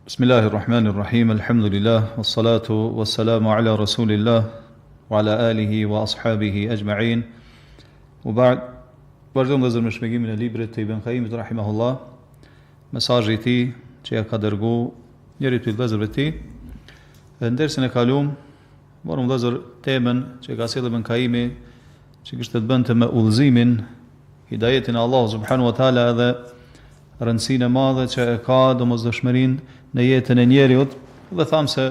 Bismillahirrahmanirrahim, alhamdulillah, wassalatu wassalamu ala rasulillah, wa ala alihi wa ashabihi ajma'in. U ba'd, vazhdojmë dhe me shpjegimin e librit të Ibn Qayyimit rahimahullah, mesazhi i tij që ja ka dërguar njëri prej vëllezërve të tij. Ndërsa ne kalum, morëm vëllezër temën që ka sjellë Ibn Qayyimi, që kishte të bënte me udhëzimin, hidayetin e Allahut subhanahu wa taala dhe rëndësinë e madhe që e ka domosdoshmërinë në jetën e njeriut, dhe thamë se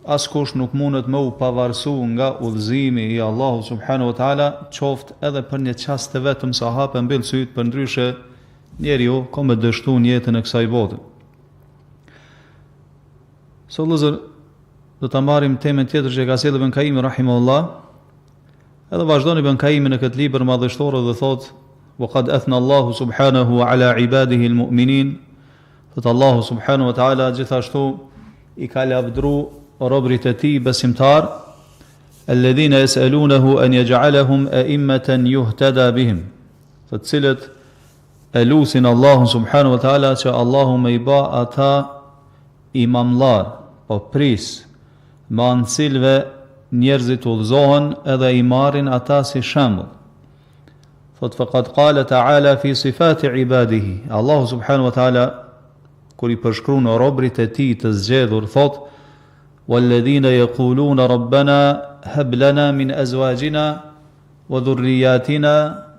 askush nuk mundet me u pavarësu nga udhëzimi i Allahu subhanahu wa taala, qoftë edhe për një çast të vetëm sa hapë mbyll syt, për ndryshe njeriu ka me dështu në jetën e kësaj bote. Sot do ta marrim temën tjetër që ka sjellë Ibn Qayyim rahimahullah, edhe vazhdon Ibn Qayyim në këtë libër madhështor dhe thotë: "Waqad athna Allahu subhanahu ala ibadihi al-mu'minin." Thot Allahu subhanahu wa taala gjithashtu i ka lavdru robërit e tij besimtar, alladhina yas'alunahu an yaj'alahum a'immatan yuhtada bihim. Të cilët e lutin Allahun subhanahu wa taala që Allahu më i bë ata imamllar, po pris, me anë të cilëve njerëzit udhëzohen edhe i marrin ata si shembull. Thot faqad qala ta'ala fi sifati ibadihi. Allahu subhanahu wa taala kur i përshkruan robërit e tij të zgjedhur, thot: "Walladhina yaquluna rabbana hab lana min azwajina wa dhurriyyatina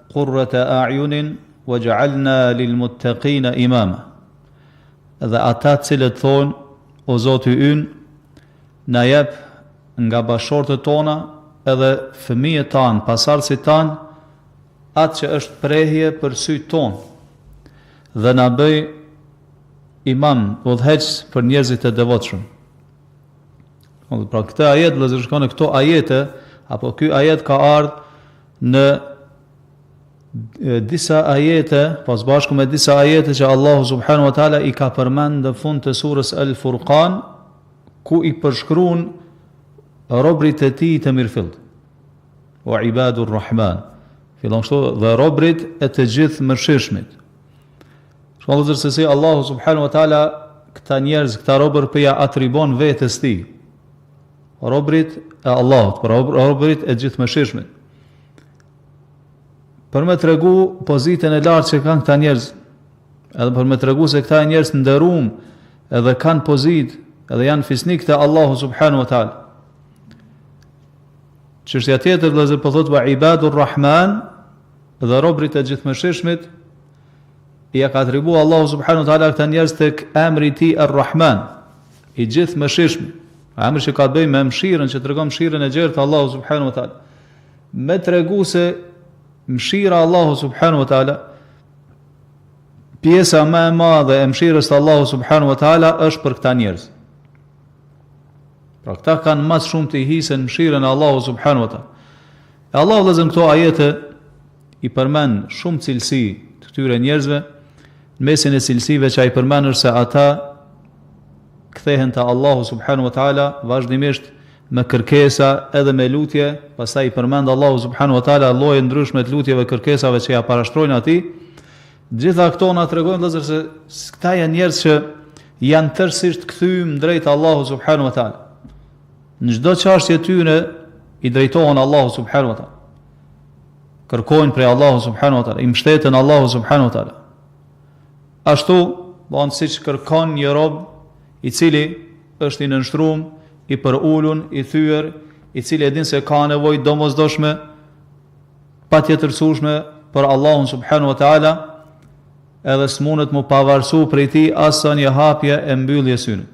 qurrata a'yunin waj'alna lilmuttaqina imama." Dhe ata të cilët thonë: "O Zoti ynë, na jep nga bashortët tona edhe fëmijët tanë, pasardhësit tanë, atë që është prehje për sytë tonë, dhe na bëj imam, udhëheqës për njerëzit e devotshëm." Pra këtë ajet, vëllezër, shkon në këto ajete, apo ky ajet ka ardhur në disa ajete, pas bashku me disa ajete që Allahu subhanahu wa taala i ka përmend në fund të surës Al-Furqan, ku i përshkruan robërit e tij të mirëfillt. Wa ibadur rahman. Fillon kështu: "Dhe robërit e të gjithë mëshirshmit." Shkon vëllezër se si Allahu subhanahu wa taala këta njerëz, këta robër për ja atribon vetes tij. Robërit e Allahut, për robërit e gjithë mëshirshmit. Për me tregu pozitën e lartë që kanë këta njerëz, edhe për me tregu se këta njerëz nderuam edhe kanë pozitë, edhe janë fisnik të Allahu subhanahu wa taala. Çështja tjetër, vëllezër, po thotë: "Wa ibadur rahman", dhe robërit e gjithë mëshirshmit, ja ka atribuar Allahu subhanahu wa taala këta njerëz tek emri i tij Ar-Rahman, i gjithë mëshirshëm. Emri që ka të bëjë me mëshirën, që tregon mëshirën e gjerë të Allahu subhanahu wa taala. Me tregu se mëshira e Allahu subhanahu wa taala, pjesa më e madhe e mëshirës të Allahu subhanahu wa taala është për këta njerëz. Pra këta kanë më shumë të hisen mëshirën e Allahu subhanahu wa taala. E Allahu vëllezër këto ajete i përmend shumë cilësi të këtyre njerëzve, në mesin e cilësive që ai përmend se ata kthehen te Allahu subhanahu wa taala vazhdimisht me kërkesa edhe me lutje. Pastaj i përmend Allahu subhanahu wa taala lloje ndryshme të lutjeve, kërkesave që ja parashtrojnë atij. Gjitha këto na tregojnë vëllezër se këta janë njerëz që janë tërësisht kthyer drejt Allahu subhanahu wa taala. Në çdo çështje tyre i drejtohen Allahu subhanahu wa taala. Kërkojnë prej Allahu subhanahu wa taala, i mbështeten Allahu subhanahu wa taala. Ashtu, bën siç kërkon një rob i cili është i nënshtruar, i përulur, i thyer, i cili e din se ka nevojë domosdoshme, patjetërsueshme për Allahun subhanahu wa taala, edhe s'mundet mu pavarësu prej tij asa një hapje e mbylljes syne.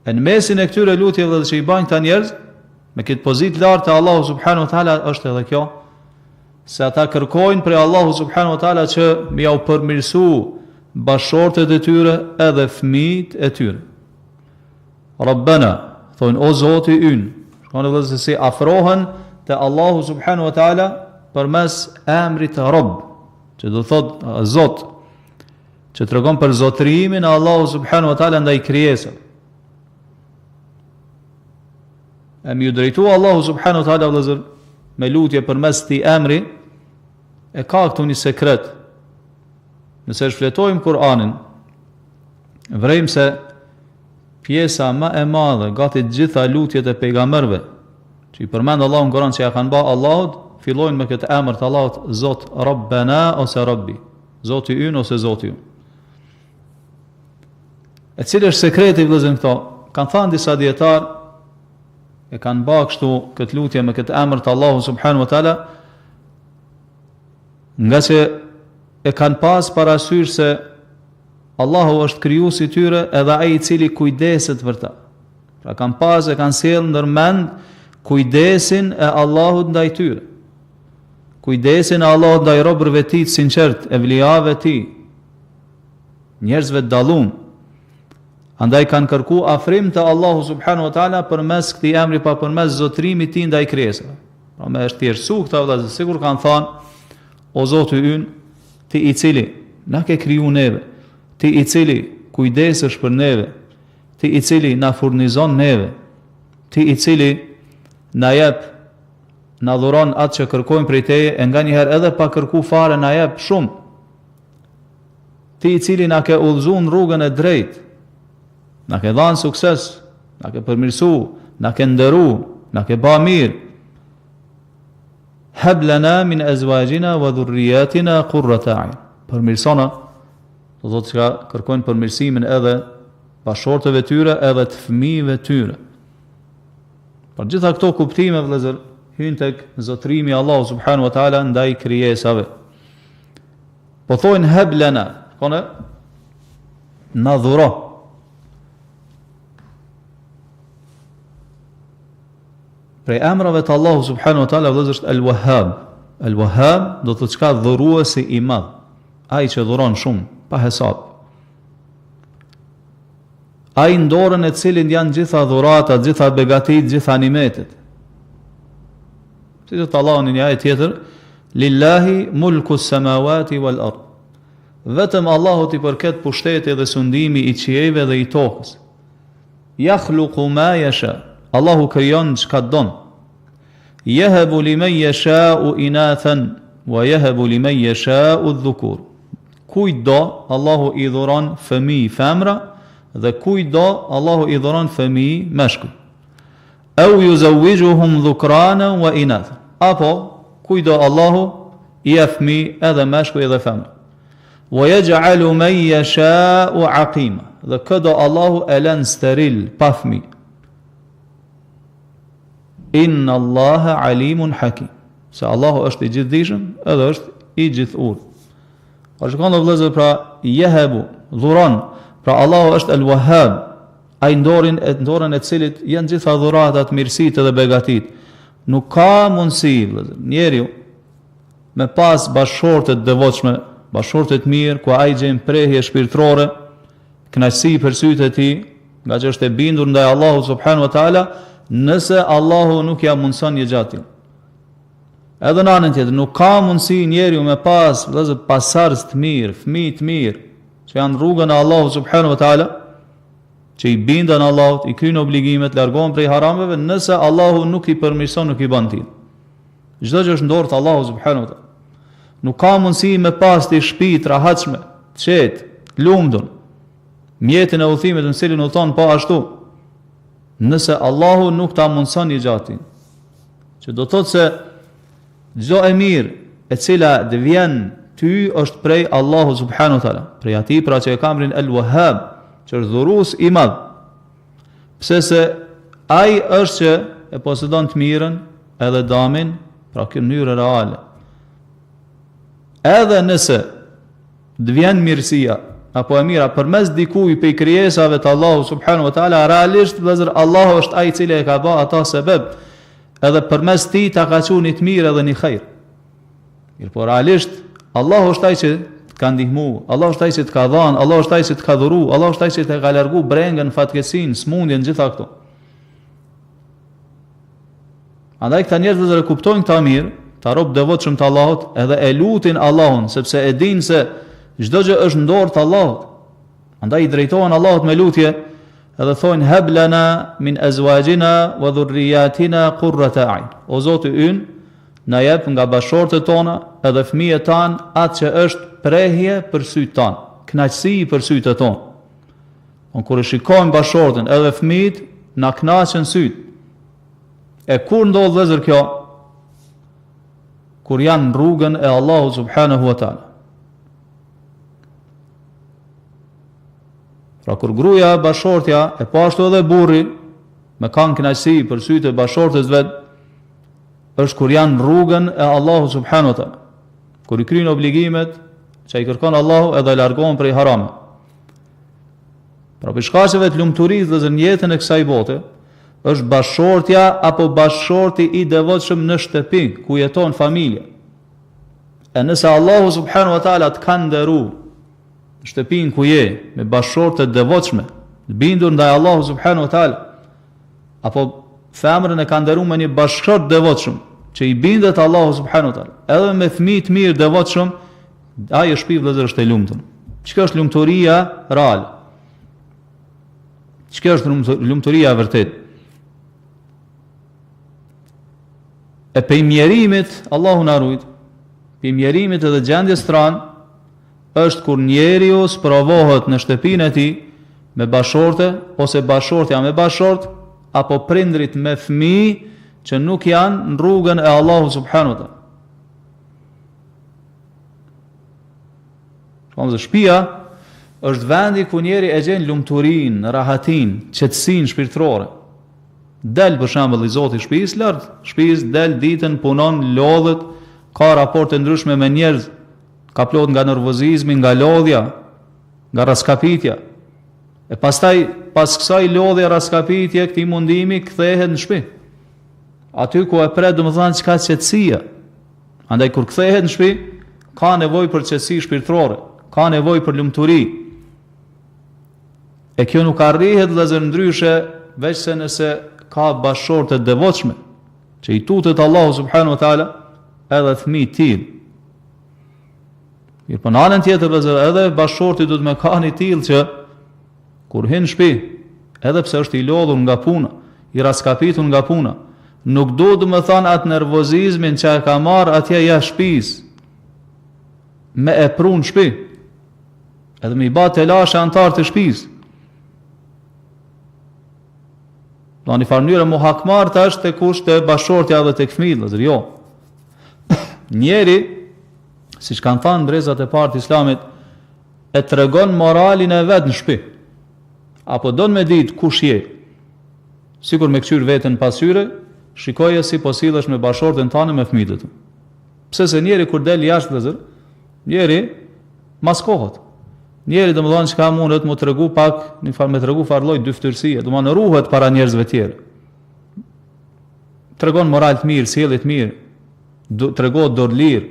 E në mesin e këtyre lutjeve që i bajnë këta njerëz, me këtë pozitë lartë të Allahu subhanahu wa taala, është edhe kjo, se ata kërkojnë prej Allahu subhanahu wa taala që më jau përmirësu bashortët e tyre edhe fëmijët e tyre. Rabbana, thonë: "O Zoti ynë", shkon edhe se si afrohen te Allahu subhanahu wa taala përmes emrit Rabb, që do thotë Zot, që tregon për zotërimin e Allahu subhanahu wa taala ndaj krijesave. E më ju drejtua Allahu subhanahu wa taala vëllazër me lutje përmes këtij emri, e ka këtu një sekret. nëse shfletojmë Kur'anin, vrejmë se pjesa më e madhe gati të gjitha lutjet e pejgamberëve që i përmend Allahu në Kur'an që ja kanë bërë Allahut, fillojnë me këtë emër të Allahut, Zot Rabbana ose Rabbi, Zoti ynë ose Zoti ynë. E cilë është sekreti vëllezër këto? Kanë thënë disa dietar e kanë bërë kështu këtë lutje me këtë emër të Allahut subhanahu wa taala, nga që e kanë pas parasysh se Allahu është krijuesi i tyre edhe ai i cili kujdeset për ta. Pra kanë pas e kanë sjellë ndërmend kujdesin e Allahut ndaj tyre. Kujdesin e Allahut ndaj robërve të tij të sinqert, evlijave të tij, njerëzve të dallum. Andaj kanë kërku afrim të Allahu subhanahu wa taala përmes këtij emri, pa përmes zotërimit të tij ndaj krijesave. Pra me është thjeshtësu këta vëllezër, sikur kanë thënë, o Zoti ynë, ti i cili na ke kriju neve, ti i cili kujdesesh për neve, ti i cili na furnizon neve, ti i cili na jep, na dhuron atë që kërkojmë prej teje, e nga njëherë edhe pa kërku fare na jep shumë. Ti i cili na ke udhëzuar në rrugën e drejtë, na ke dhënë sukses, na ke përmirësu, na ke nderu, na ke bërë mirë. Hab lana min azwajina wa dhurriyyatina qurrata a'yun. Përmirësona, do thotë që kërkojnë përmirësimin edhe bashortëve tyre edhe të fëmijëve tyre. Për gjitha këto kuptime vëllezër hyjnë tek zotërimi i Allahu subhanahu wa taala ndaj krijesave. Po thonë hab lana, kone na dhuro. Prej emrave të Allahu subhanahu wa taala vëllezër është Al-Wahhab. Al-Wahhab do të thotë çka dhuruesi i madh, ai që dhuron shumë pa hesab. Ai në dorën e cilin janë gjitha dhuratat, gjitha begatit, gjitha nimetet. Si thotë Allahu në një ajet tjetër, lillahi mulku s-samawati wal ard. Vetëm Allahut i përket pushteti dhe sundimi i qiejve dhe i tokës. Yakhluqu ma yasha. Allahu krijon çka don. Yahabu liman yasha'u inathan wa yahabu liman yasha'u adh-dhukur. Kujdo Allahu i dhuron fëmijë femra dhe kujdo Allahu i dhuron fëmijë meshkuj. Au yuzawwijuhum dhukrana wa inatha. Apo kujdo Allahu i jep fëmijë edhe meshkuj edhe femra. Wa yaj'alu man yasha'u aqima. Dhe këdo Allahu e lën steril pa fëmijë. Inna Allaha alimun hakim. Se Allahu është i gjithdijshëm edhe është i gjithur. Pra shikon dhe vëllezër, pra jehebu, dhuron, pra Allahu është el-Wahhab, ai ndorën e cilit janë gjitha dhuratat, mirësitë dhe begatit. Nuk ka mundësi vëllezër, njeriu me pas bashortë të devotshme, bashortë të mirë, ku ai gjen prehje shpirtërore, kënaqësi për sytë e tij, nga që është e bindur ndaj Allahut subhanahu wa taala, nëse Allahu nuk ja mundson një gjatë. Edhe në anën tjetër, nuk ka mundësi njeriu me pas vëllezër pasardhës të mirë, fëmijë të mirë, që janë rrugën e Allahut subhanahu wa taala, që i bindën Allahut, i kryjnë obligimet, largohen prej harameve, nëse Allahu nuk i përmirëson, nuk i bën tillë. Çdo gjë është në dorë të Allahut subhanahu wa taala. Nuk ka mundësi me pas të shtëpi të rahatshme, të qetë, të lumtur, mjetin e udhimit në cilin u thon po ashtu, nëse Allahu nuk ta mundson një gjatë. Që do thotë se çdo e mirë e cila të vjen ty është prej Allahu subhanahu wa taala, prej atij pra që e ka emrin El-Wahhab, që është dhurues i madh. Pse se ai është që e posedon të mirën edhe damin, pra në mënyrë reale. Edhe nëse të vjen mirësia apo e mira përmes dikujt prej krijesave të Allahu subhanahu wa taala, realisht vëllazër Allahu është ai i cili e ka bërë ata sebeb, edhe përmes tij ta ka thënë të mirë edhe një hajër. Mirpo realisht Allahu është ai që të ka ndihmu, Allahu është ai që të ka dhënë, Allahu është ai që të ka dhuru, Allahu është ai që të ka largu brengën, fatkeqësinë, smundjen, gjitha këto. Andaj këta njerëz që kuptojnë këta mirë, ta rob devotshëm të Allahut, edhe e lutin Allahun, sepse e dinë se çdo gjë është në dorë të Allahut. Andaj i drejtohen Allahut me lutje, edhe thonë hab lana min azwajina wa dhurriyyatina qurrata a'yun. O Zoti ynë, na jep nga bashortët tona edhe fëmijët tanë atë që është prehje për sytë tanë, kënaqësi për sytë tonë. Kur e shikojmë bashortën edhe fëmijët, na kënaqen sytë. E kur ndodh vëllezër kjo? Kur janë në rrugën e Allahut subhanahu wa taala. Pra kur gruaja bashortja e pashtu edhe burri me kanë kënaqësi për sytë e bashortës vet, është kur janë në rrugën e Allahut subhanahu wa taala. Kur i kryejnë obligimet që i kërkon Allahu edhe largohen prej harame. Pra për shkaqeve të lumturisë dhe në jetën e kësaj bote, është bashortja apo bashorti i devotshëm në shtëpi ku jeton familja. E nëse Allahu subhanahu wa taala të ka nderu në shtëpinë ku je me bashortë të devotshme, të bindur ndaj Allahu subhanahu wa taala, apo femrën e ka nderu me një bashkëshort devotshëm që i bindet Allahu subhanahu wa taala, edhe me fëmijë të mirë devotshëm, ai është shtëpi vëllezër është e lumtur. Çka është lumturia reale? Çka është lumturia e vërtetë? E pe mjerimit, Allahu na ruaj, pe mjerimit edhe gjendjes tran, është kur njeriu sprovohet në shtëpinë e tij me bashortë ose bashortja me bashort, apo prindrit me fëmijë që nuk janë në rrugën e Allahu subhanahu wa taala. Shtëpia është vendi ku njeri e gjen lumturinë, rahatin, qetësinë shpirtërore. Del për shembull i Zoti shtëpisë lart, shtëpisë del ditën, punon, lodhet, ka raporte ndryshme me njerëz, ka plot nga nervozizmi, nga lodhja, nga raskapitja. E pastaj pas kësaj lodhje, raskapitje, këtij mundimi kthehet në shtëpi. Aty ku e pret domethënë çka qetësia. Andaj kur kthehet në shtëpi, ka nevojë për qetësi shpirtërore, ka nevojë për lumturi. E kjo nuk arrihet vëllezër ndryshe veç se nëse ka bashortë të devotshme që i tutet Allahu subhanahu wa taala edhe fëmijë të tillë. Mirë, po në anën tjetër vëllezër, edhe bashorti duhet me kanë i tillë që kur hyn në shtëpi, edhe pse është i lodhur nga puna, i raskapitur nga puna, nuk duhet të më thonë atë nervozizmin që e ka marrë atje jashtë shtëpisë me e prunë shtëpi, edhe me i ba telashe antar të shtëpisë. Do një farë mënyrë muhakmar të është të kush të bashortja dhe të fëmijët, jo. Njeri, si që kanë thanë brezat e parë të islamit, e tregon moralin e vetë në shtëpi. Apo do në me ditë kush je, sikur me këqyr vetën pasyre, shikoje si po sillesh me bashortën tane me fëmijët. Pse se njeri kur del jashtë vëllezër, njeri maskohet. Njeri domethënë çka mundet më tregu pak, një farë më tregu farlloj dyftërsie, domethënë ruhet para njerëzve të tjerë. Tregon moral të mirë, sjellje të mirë, tregon dorëlir,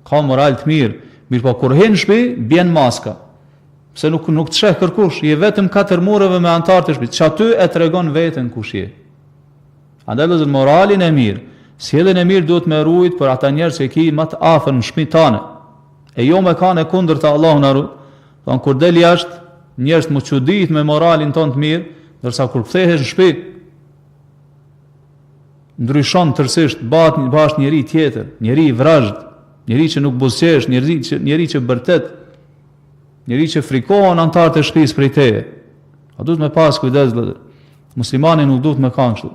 ka moral të mirë, mirë po kur hyn në shtëpi bjen maska. Pse nuk të sheh kërkush, je vetëm 4 mureve me antar të shtëpisë. Çaty e tregon veten kush je. Andaj lëzën moralin e mirë, sjelljen e mirë duhet me ruajt për ata njerëz që ki më të afër në shtëpinë tane. E jo me kanë kundërta Allahu na ruaj. Thonë kur del jashtë, njerëz më çudit me moralin ton të mirë, ndërsa kur kthehesh në shtëpi, ndryshon tërësisht, bash njëri tjetër, njëri i vrazhd, njëri që nuk buzëqesh, njëri që bërtet, njëri që frikohen antarët e shtëpisë prej teje. A duhet me pas kujdes vëllezër. Muslimani nuk duhet me kanë kështu.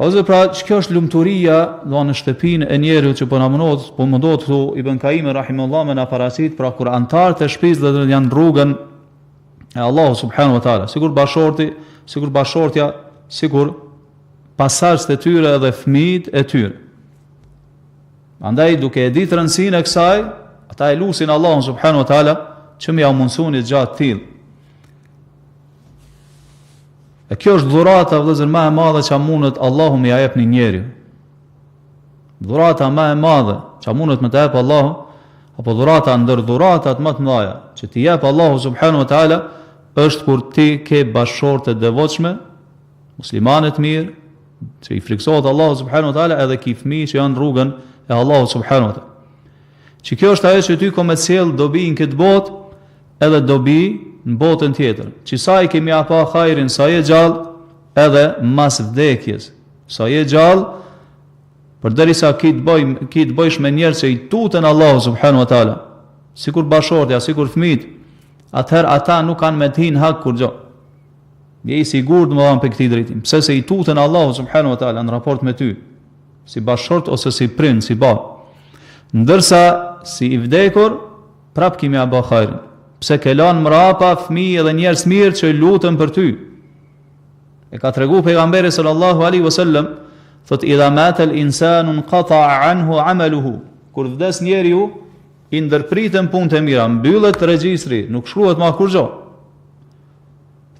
Ose pra, që kjo është lumturia në shtëpinë e njerëzit që po mundohet këtu Ibn Kaimi rahimahullah me na parasit, pra kur antarët e shtëpisë dhe janë rrugën e Allahu subhanahu wa taala, sikur bashorti, sikur bashortja, sikur pasardhët e tyre edhe fëmijët e tyre. Andaj duke e ditë rëndësinë e kësaj, ata e lusin Allahun subhanahu wa taala që më ja mundsoni gjatë tillë. E kjo është dhurata vëllezër më e madhe që mundet Allahu më ja jep një njeri. Dhurata më e madhe që mundet më të jep Allahu, apo dhurata ndër dhuratat më të mëdha që t'i jep Allahu subhanahu wa taala, është kur ti ke bashortë të devotshme, muslimanë të mirë, që i friksohet Allahu subhanahu wa taala, edhe ki fëmijë që janë rrugën e Allahu subhanahu wa taala. Që kjo është ajo që ty ko me sjell dobi në këtë botë, edhe dobi në botën tjetër, që sa i kemi apa hajrin sa je gjallë, edhe mas vdekjes, sa je gjallë, përderisa ki të bëjsh me njerëz që i tutën Allahu subhanahu wa taala, sikur bashortja, sikur fëmijët, atëherë ata nuk kanë me të hinë hak kur gjë. Je i sigurt domethënë për këtë drejtim. Pse se i tutën Allahu subhanahu wa taala në raport me ty, si bashort ose si prind, si bab. Ndërsa si i vdekur, prap kimi a bë hajrin. Pse ke lanë mrapa fëmijë dhe njerëz mirë që lutën për ty. E ka tregu pejgamberi sallallahu alaihi wasallam, thot idha mata al-insanu qata'a anhu 'amaluhu. Kur vdes njeriu, i ndërpritën punët e mira, mbyllet regjistri, nuk shkruhet më kur gjë.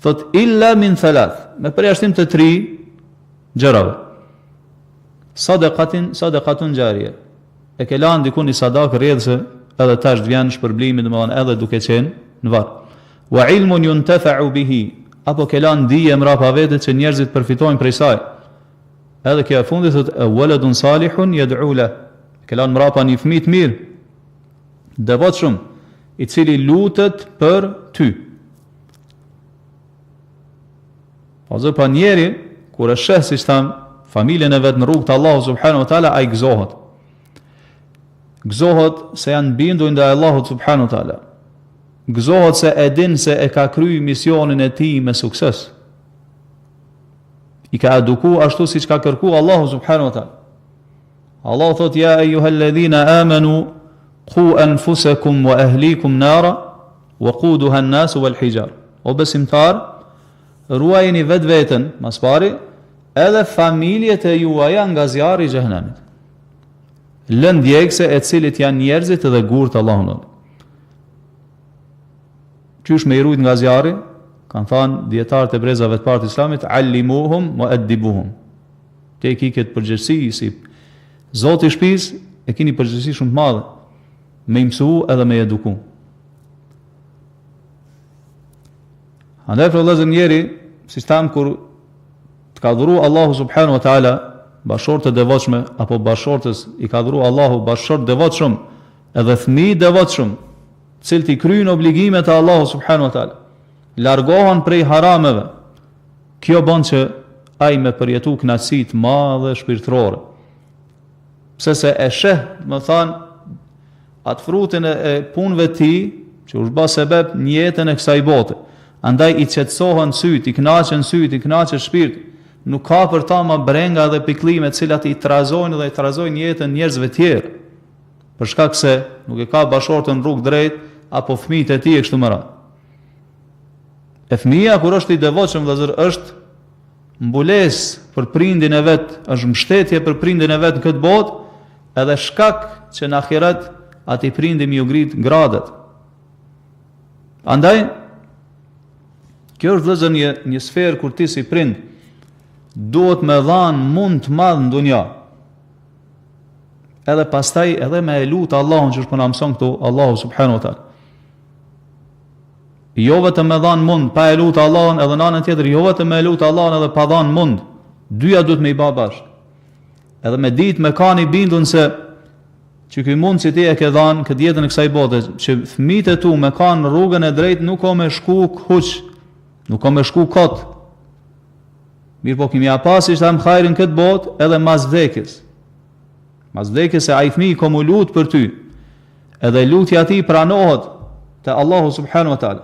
Thot illa min thalath, me përjashtim të 3 gjërave. Sadaqatun jariyah. E ke lanë dikun një sadakë rrjedhse, edhe tash vjen shpërblimi, domethënë edhe duke qenë në varr. Wa ilmun yuntafa'u bihi, apo ke lanë dije mrapa vetë që njerëzit përfitojnë prej saj. Edhe kjo e fundit thot waladun salihun yad'u la. Ke lanë mrapa një fëmijë të mirë, devotshëm, i cili lutet për ty. Ose pa njeri, kur e sheh si tham familjen e vet në rrugt të Allahu subhanahu wa taala, ai gëzohet. Gëzohet se janë bindur ndaj Allahut subhanahu wa taala. Gëzohet se e din se e ka kryer misionin e tij me sukses. I ka eduku ashtu siç ka kërkuar Allahu subhanahu wa taala. Allahu thot ja ayyuhalladhina amanu qu anfusakum wa ahlikum nara waquduha an-nas wal hijar. O besimtar, ruajini vetveten, mas pari, edhe familjet e juaja nga zjarri i xhenemit. Lëndjekse e cilit janë njerëzit edhe gurt Allahun. Qysh me i rujt nga zjarri? Kanë thënë dietarët e brezave të parë të Islamit, allimuhum wa addibuhum. Te ki këtë përgjegjësi si Zoti i shtëpisë, e keni përgjegjësi shumë të madhe me i mësu edhe me eduku. Andaj për vëllezër njeri, si tham kur të ka dhuru Allahu subhanahu wa taala bashortë të devotshme, apo bashortës i ka dhuru Allahu bashort devotshëm, edhe fëmijë devotshëm, cilët i kryejnë obligimet e Allahu subhanahu wa taala, largohen prej harameve. Kjo bën që ai me përjetu kënaqësi të madhe shpirtërore. Pse se e sheh, më thanë, atë frutin e punëve të tij, që u bë sebeb në jetën e kësaj bote. Andaj i qetësohen syt, i kënaqen syt, i kënaqet shpirti. Nuk ka për ta më brenga dhe pikëllime të cilat i trazojnë dhe i trazojnë jetën njerëzve tjerë. Për shkak se nuk e ka bashortën rrugë drejt, apo fëmijët e tij e kështu me radhë. E fëmia kur është i devotshëm vëllazër është mbulesë për prindin e vet, është mbështetje për prindin e vet në këtë botë, edhe shkak që në ahiret atij prindi më u ngrit gradat. Andaj kjo është vëllazër një sferë kur ti si prind duhet me dhanë mund të madh në dunja. Edhe pastaj edhe me e lutë Allahun që është na mëson këtu Allahu subhanahu wa taala. Jo vetëm me dhanë mund pa e lutë Allahun, edhe në anën tjetër jo vetëm me e lutë Allahun edhe pa dhanë mund. Dyja duhet me i bë bashkë. Edhe me ditë me kanë i bindun se që ky mund që ti e ke dhanë këtë jetën e kësaj bote, që fëmijët e tu me kanë rrugën e drejtë, nuk ka me shku kuq, nuk ka me shku kot. Mirë po kimi apasi që tham hajrin këtë botë edhe mas vdekjes. Mas vdekjes se ai fëmijë komu lut për ty. Edhe lutja ti pranohet te Allahu subhanahu wa taala.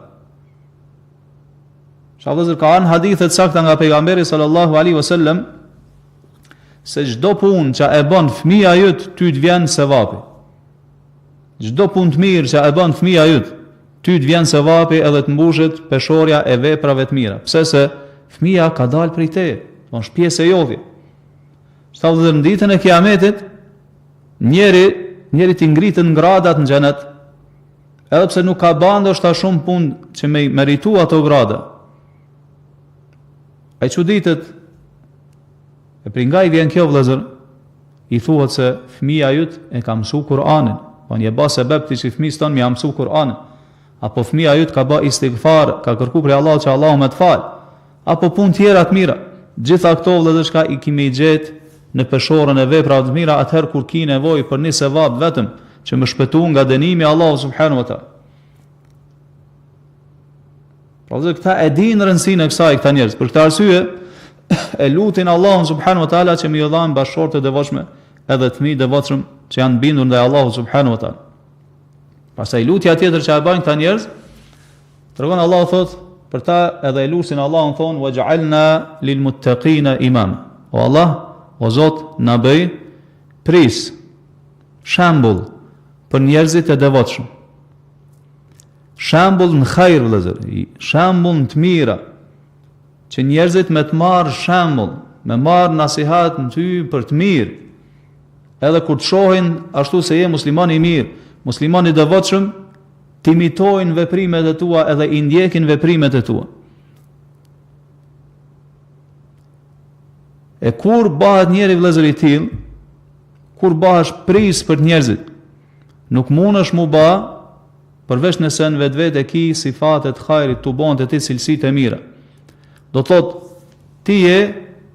Shavëzër ka anë hadithet sakta nga pejgamberi sallallahu alaihi wasallam se çdo punë që e bën fëmia yt ty të vjen sevapi. Çdo punë të mirë që e bën fëmia yt ty të vjen sevapi edhe të mbushet peshorja e veprave të mira. Pse se fëmia ka dalë prej teje, është pjesë e jotje. Shavëzër në ditën e kiametit njeri t'i ngritën gradat në xhenet, edhe pse nuk ka bën ndoshta shumë punë që me meritu ato grada. Ai çuditet e për nga i vjen kjo vëllazër, i thuhet se fëmia yt e ka mësu Kur'anin, po një bë sebeb ti që fëmijës tonë më mësu Kur'anin, apo fëmia yt ka bë istighfar, ka kërkuar prej Allahut që Allahu më të fal, apo punë tjera të mira. Gjitha këto vëllazër çka i kimi gjet në peshorën e veprave të mira, atëherë kur ki nevojë për një sevap vetëm që më shpëtu nga dënimi i Allahut subhanahu wa taala. Pra këta e dinë rëndësinë e kësaj këta njerëz. Për këtë arsye e lutin Allahun subhanahu wa taala që më ju dhanë bashkëshortë të devotshme edhe të fëmijë devotshëm që janë bindur ndaj Allahut subhanahu wa taala. Pastaj lutja tjetër që e bajnë këta njerëz, tregon Allahu thotë për ta edhe e lutin Allahun thonë waj'alna lil muttaqina imama. O Allah, o Zot, na bëj pris, shembull për njerëzit e devotshëm. Shembull në hajër vëllezër, shembull në të mira, që njerëzit me të marrë shembull, me marrë nasihat në ty për të mirë, edhe kur të shohin ashtu se je musliman i mirë, musliman i devotshëm, të imitojnë veprimet e tua edhe i ndjekin veprimet e tua. E kur bëhet njeri vëllezër i tillë, kur bëhesh pris për njerëzit, nuk mundesh mu bë përveç nëse në vetvete ki sifatet hajrit të bën të ti cilësitë e mira. Do thot ti je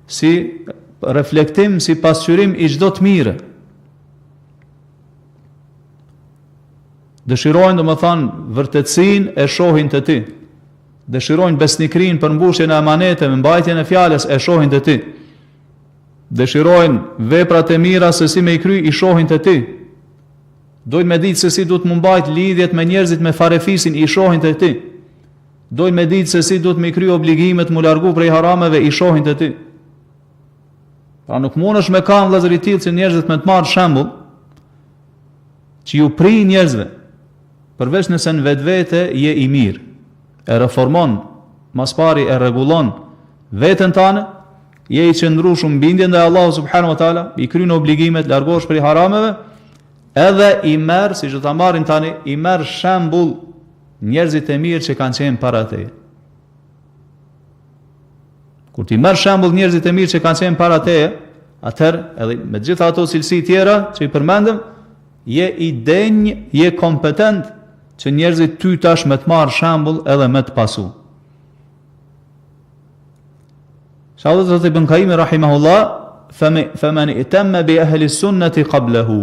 si reflektim, si pasqyrim i çdo të mire. Dëshirojnë do më thanë vërtetësinë e shohin të ti. Dëshirojnë besnikrinë për mbushjen e amaneteve, mbajtjen e fjalës e shohin të ti. Dëshirojnë veprat e mira se si me i kry i shohin të ti. Dojnë me ditë se si duhet më mbajt lidhjet me njerëzit me farefisin i shohin të ti. Dojnë me ditë se si duhet me i kry obligimet më largu prej harameve i shohin të ti. Pra nuk mundesh me kanë vëllezër i tillë që njerëzit me të marrë shembull që ju pri njerëzve, përveç nëse në vetvete je i mirë, e reformon, mas pari e rregullon veten tënde, je i qëndruar shumë bindje ndaj Allahut subhanahu wa taala, i kryen obligimet, largohesh prej harameve, edhe i merr, siç do ta marrin tani, i merr shembull njerëzit e mirë që kanë qenë para teje. Kur ti merr shembull njerëzit e mirë që kanë qenë para teje, atëherë edhe me të gjitha ato cilësi tjera që i përmendëm, je i denj, je kompetent që njerëzit ty tash me të marrë shembull edhe me të pasu. Shahadët të Ibn Qayyim rahimahullah, faman itamma bi ahli sunnati qablahu.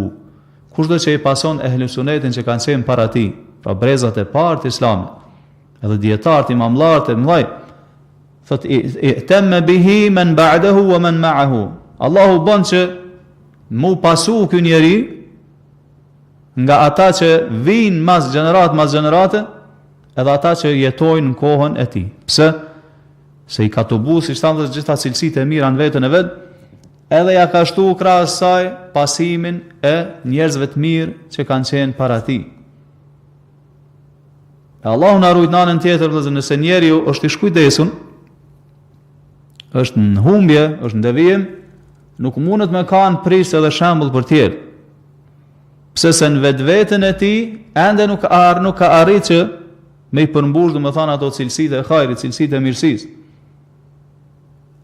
Kushdo që i pason ehli sunnetin që kanë qenë para ti, pra brezat e parë të Islamit, edhe dietarët, imamllarët e mëdhej, thot itamma bihi man ba'dahu wa man ma'ahu. Allahu bën që mu pasu ky njeri nga ata që vinë mas gjenerate, edhe ata që jetojnë në kohën e tij. Pse? Se i ka të bu, si shtanë dhe gjitha cilësitë e mira në vetën e vetë, edhe ja ka shtu krahas saj pasimin e njerëzve të mirë që kanë qenë para tij. E Allahu na ruaj në anën tjetër, vëllezër, nëse njeriu është i shkujdesun, është në humbje, është në devijim, nuk mundet me kanë prisë edhe shembull për tjerë. Pse se në vetveten e tij ende nuk ka arrit që me i përmbush, domethënë ato cilësitë e hajrit, cilësitë e mirësisë.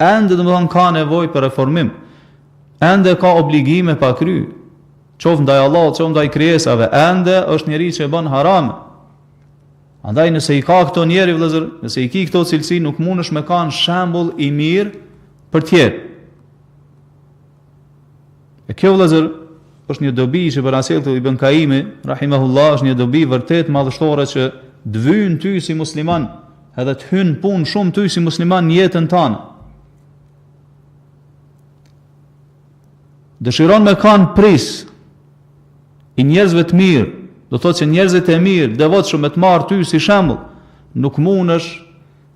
Ende domethënë ka nevojë për reformim. Ende ka obligime pa kry. Qoftë ndaj Allahut, qoftë ndaj krijesave, ende është njeriu që bën haram. Andaj nëse i ka këto njeri vëllezër, nëse i ki këto cilësi, nuk mundesh me kanë shembull i mirë për tjerë. E kjo vëllezër është një dobi që për asjellë Ibn Qayyimi rahimahullah, është një dobi vërtet madhështore që të vyn ty si musliman, edhe të hyn punë shumë ty si musliman në jetën tënde. Dëshiron me kanë pris i njerëzve të mirë, do thotë që njerëzit e mirë, devotshëm me të marrë ty si shembull, nuk mundesh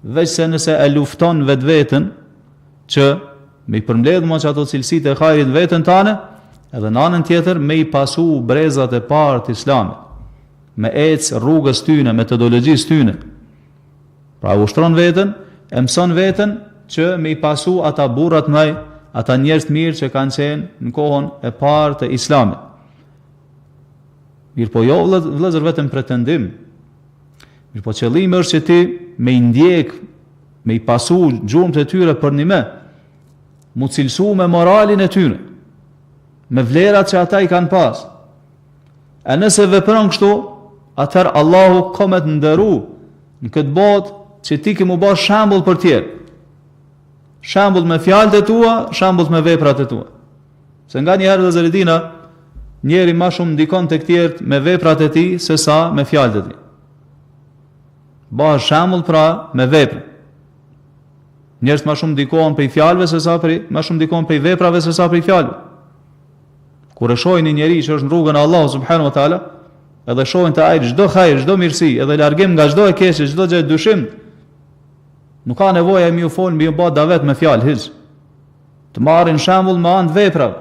veç se nëse e lufton vetveten që me i përmbledh më që ato cilësitë e hajrit veten tënde, edhe në anën tjetër me i pasu brezat e parë të Islamit, me ecë rrugës tyne, metodologjisë tyne. Pra ushtron veten, e mëson veten që me i pasu ata burrat ndaj, ata njerëz të mirë që kanë qenë në kohën e parë të Islamit. Mirë po jo vëllezër vetëm pretendim. Mirë po qëllimi është që ti me i ndjek, me i pasu gjurmët e tyre për një me, mu cilësu me moralin e tyre, me vlerat që ata i kanë pas. E nëse vepron kështu, atëherë Allahu ka me të ndëru në këtë botë që ti ke mu bë shembull për tjerë. Shembull me fjalët e tua, shembull me veprat e tua. Se nga një herë dhe zëridina, njeri ma shumë ndikon të këtjerët me veprat e tij se sa me fjalët e tij. Bëhet shembull pra me vepra. Njerëzit më shumë ndikohen prej fjalëve se sa prej më shumë ndikohen prej veprave se sa prej fjalëve. Kur e shohin një njerëz që është në rrugën e Allahut subhanahu wa taala, edhe shohin te ai çdo hajër, çdo mirësi, edhe largim nga çdo e keqe, çdo gjë dyshim, nuk ka nevojë mi u fol, mi u bë davet me fjalë hiç. Të marrin shembull me anë të veprave.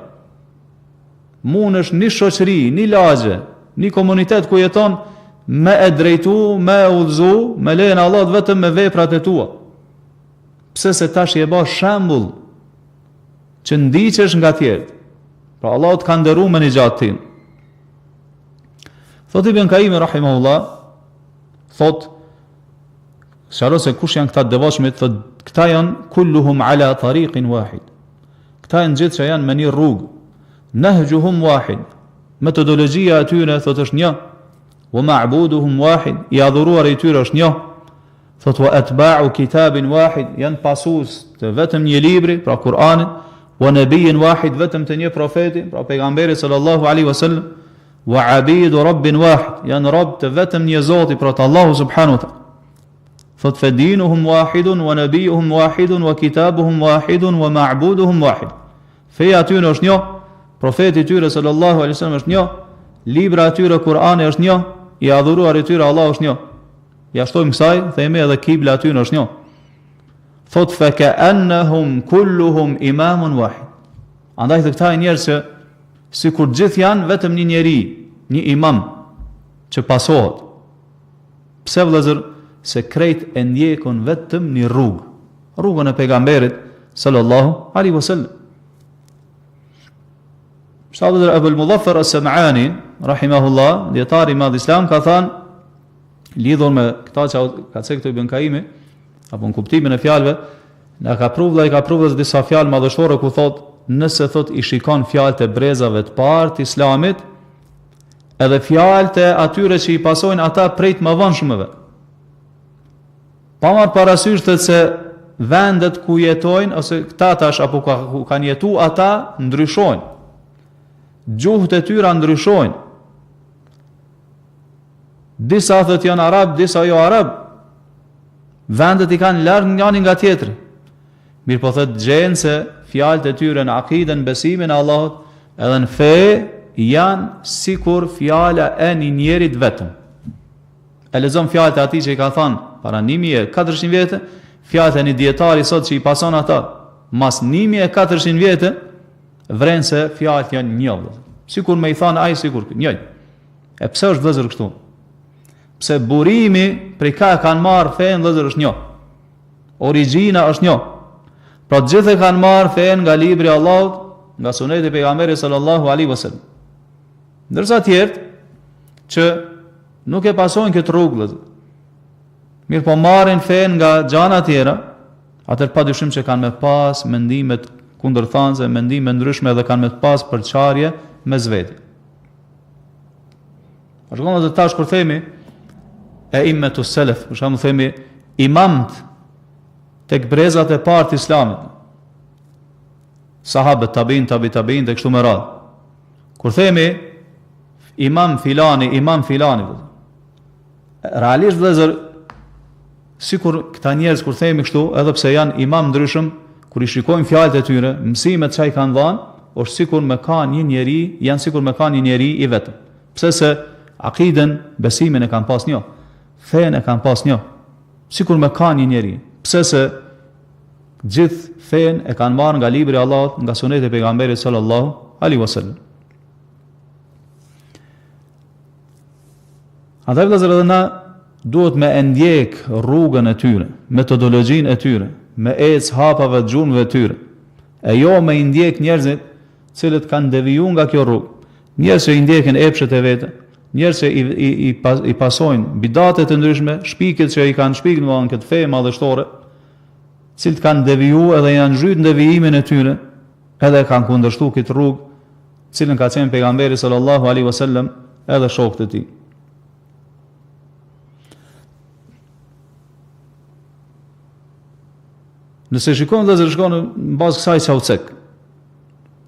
Mundesh një shoqëri, një lagje, një komunitet ku jeton me e drejtu, me e udhëzu, me lejen e Allahut vetëm me veprat e tua. Pse se tash je bë shembull që ndiqesh nga tjerët. Pra Allahu të ka nderuar me një gjatë tim. Thot Ibn Kaimi rahimahullah, thot sqaron se kush janë këta të devotshmit, thot këta janë kulluhum ala tariqin wahid. Këta janë gjithë që janë me një rrugë. Nahjuhum wahid. Metodologjia e tyre thot është një. Wa ma'buduhum wahid. I adhuruar i tyre është një. Thot wa atba'u kitabin wahid, janë pasues të vetëm një libri, pra Kur'anit, wa nabiyyin wahid, vetëm të një profeti, pra pejgamberi sallallahu alaihi wasallam, wa abidu rabbin wahid, janë rob të vetëm një Zoti, pra të Allahu subhanahu wa ta'ala. Thot fa dinuhum wahidun wa nabiyuhum wahidun wa kitabuhum wahidun wa ma'buduhum wahid. Feja atyre është një, profeti i tyre sallallahu alaihi wasallam është një, libra e tyre Kur'ani është një, i adhuruar i tyre Allahu është një. Ja shtojmë kësaj, themi edhe kibla aty në është një. Thot fa ka'annahum kulluhum imamun wahid. Andaj të këta njerëz që sikur gjithë janë vetëm një njeri, një imam që pasohet. Pse vëllezër? Se krejt e ndjekon vetëm një rrugë, rrugën e pejgamberit sallallahu alaihi wasallam. Shahidul Abul Mudhaffar as-Sam'ani rahimahullah, dietari i madh Islam, ka thënë lidhur me këta që ka thënë këtu Ibn Kaimi, apo në kuptimin e fjalëve, na ka provë disa fjalë madhështore ku thot, nëse thot i shikon fjalët e brezave të parë të Islamit, edhe fjalët e atyre që i pasojnë ata prej të mëvonshmëve. Pa marrë parasysh të se vendet ku jetojnë, ose këta tash apo ku kanë jetu ata ndryshojnë. Gjuhët e tyra ndryshojnë. Disa thot janë arab, disa jo arab. Vendet i kanë larg njëri nga tjetri. Mirë po thot gjenë se fjalët e tyre në akiden, besimin e Allahut, edhe në fe janë sikur fjala e një njerit vetëm. E lexon fjalët e atij që i ka thënë para 1400 vjetë, fjalët e një dietari sot që i pason ata mas 1400 vjetë, vren se fjalët janë një. Sikur me i thënë ai sikur një. E pse është vëllezër kështu? Pse burimi prej ka kanë marrë fen vëllezër është një. Origjina është një. Pra të gjithë kanë marrë fen nga libri i Allahut, nga suneti e pejgamberit sallallahu alaihi wasallam. Ndërsa tjerë që nuk e pasojnë këtë rrugë, mirë po marrin fen nga gjana tjera, atër pa dyshim që kanë me pas mendimet kundërthanëse, mendime ndryshme dhe kanë me pas përçarje me zveti. Për shkakun të tash kur themi e immetu selef, për shkakun themi imamt tek brezat e parë të Islamit, sahabët, tabiin dhe kështu me radhë. Kur themi imam filani, realisht vëllezër, sikur këta njerëz kur themi kështu, edhe pse janë imam ndryshëm, kur i shikojmë fjalët e tyre, mësimet që ai kanë dhënë, është sikur me ka një njeri, janë sikur me ka një njeri i vetëm. Pse se akiden, besimin e kanë pas një, fen e kanë pas një, sikur me ka një njeri. Pse se gjithë fen e kanë marrë nga libri i Allahut, nga suneti e pejgamberit sallallahu alaihi wasallam. Andaj vëllezër, edhe na duhet me ndjek rrugën e tyre, metodologjinë e tyre, me ec hapave të gjurmëve të tyre, e jo me ndjek njerëzit cilët kanë devijuar nga kjo rrugë. Njerëz që i ndjekin epshet e vete, njerëz që i pasojnë bidate të ndryshme, shpikjet që i kanë shpikë në këtë fe madhështore, cilët kanë devijuar edhe janë zhyt në devijimin e tyre, edhe kanë kundërshtuar këtë rrugë, cilën ka thënë pejgamberi sallallahu alaihi wasallam edhe shokët e tij. Nëse shikojmë dhe shikojmë në bazë kësaj çaucek,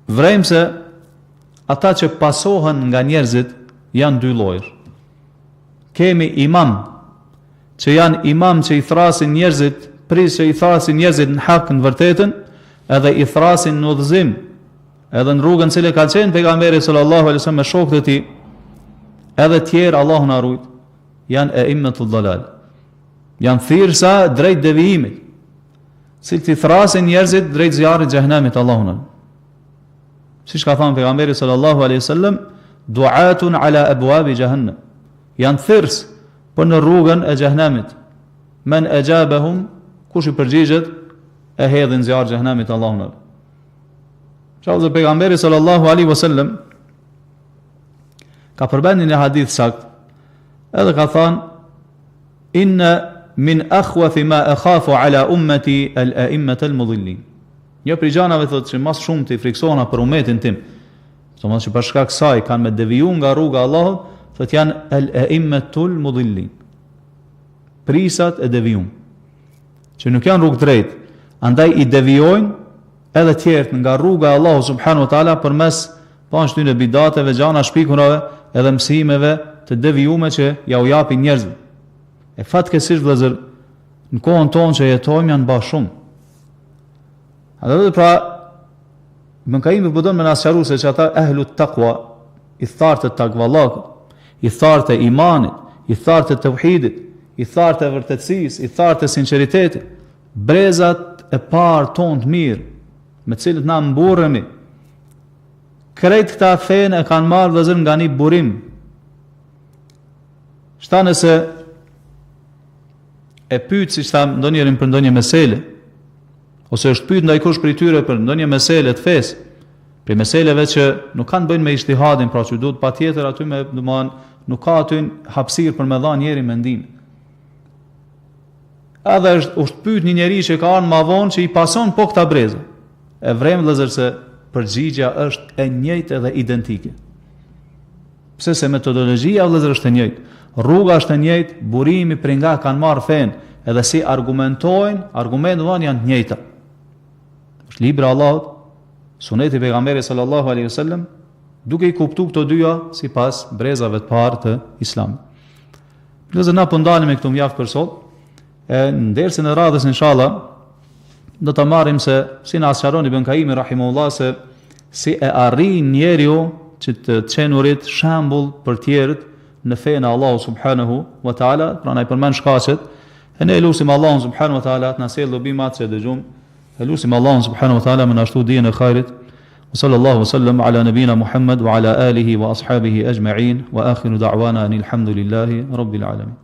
vrejmë se ata që pasohen nga njerëzit janë dy lloje. Kemi imam që janë imam që i thrasin njerëzit pris që i thrasin njerëzit në hak, në vërtetën, edhe i thrasin në udhëzim, edhe në rrugën cile ka qenë pejgamberi sallallahu alaihi wasallam me shokët e tij, edhe tjerë Allahu na ruaj, janë a'immatul dalal. Janë thirrsa drejt devijimit, cilët i thrasin njerëzit drejt zjarrit të xhenemit, Allahu na. Siç ka thënë pejgamberi sallallahu alaihi wasallam, du'atun ala abwab jahannam. Janë thirrës për në rrugën e xhenemit. Men ajabahum, kush i përgjigjet, e hedhin zjarr xhenemit, Allahu na. Çfarë pejgamberi sallallahu alaihi wasallam ka përmendur në hadith sakt, edhe ka thënë inna min akhwath ma akhafu ala ummati al-a'immat al-mudhillin. Një prej gjanave thotë që më shumë të friksohena për ummetin tim, domethënë që për shkak kësaj kanë me devijuar nga rruga e Allahut, thotë janë al-a'immatul mudhillin. Prisat e devijum, që nuk janë rrugë drejt, andaj i devijojnë edhe tjerët nga rruga e Allahut subhanahu wa taala përmes pashtynë bidateve, gjana shpikurave, edhe mësimeve të devijume që ja u japin njerëzve. E fatkeqësisht vëllazër, në kohën tonë që jetojmë janë bashkë shumë. Atë pra, Ibn Qayyim po don me na sqaruar se ata ehlut taqwa, i thartë të takvallahut, i thartë të imanit, i thartë të tauhidit, i thartë të vërtetësisë, i thartë të sinqeritetit, brezat e parë tonë të mirë, me të cilët na mburremi. Krejt këta fenë e kanë marrë vëllazër nga një burim. Shta nëse e pyet si thamë ndonjërin për ndonjë mesele, ose është pyet ndaj kush prej tyre për ndonjë mesele të fesë, për meseleve që nuk kanë bëjnë me ijtihadin, pra që duhet patjetër aty me, nuk ka aty hapësirë për me dhënë njëri mendim. Edhe është pyet një njeri që ka ardhur më vonë që i pason po këta breza. E vrem vëllazër se përgjigja është e njëjtë edhe identike. Pse se metodologjia vëllazër është e njëjtë, rruga është e njëjtë, burimi prej nga kanë marrë fenë, edhe si argumentojnë, argumentet janë të njëjta. Është libri i Allahut, suneti i pejgamberit sallallahu alaihi wasallam, duke i kuptuar këto dyja sipas brezave të parë të Islamit. Vëllazër na po ndalemi këtu mjaft për sot. Në dersën e radhës inshallah do ta marrim se si na sqaron Ibn Qayyim rahimahullah se si e arrin njeriu që të çenurit shembull për tjerët në fenë e Allahut subhanahu wa taala, pra na i përmend shkaqet, e ne lutim Allahun subhanahu wa taala të na sjellë dobimat që dëgjum, e lutim Allahun subhanahu wa taala më na shtu dijen e khairit. Sallallahu wasallam ala nabina Muhammad wa ala alihi wa ashabihi ajma'in wa akhiru da'wana anil hamdulillahi rabbil alamin.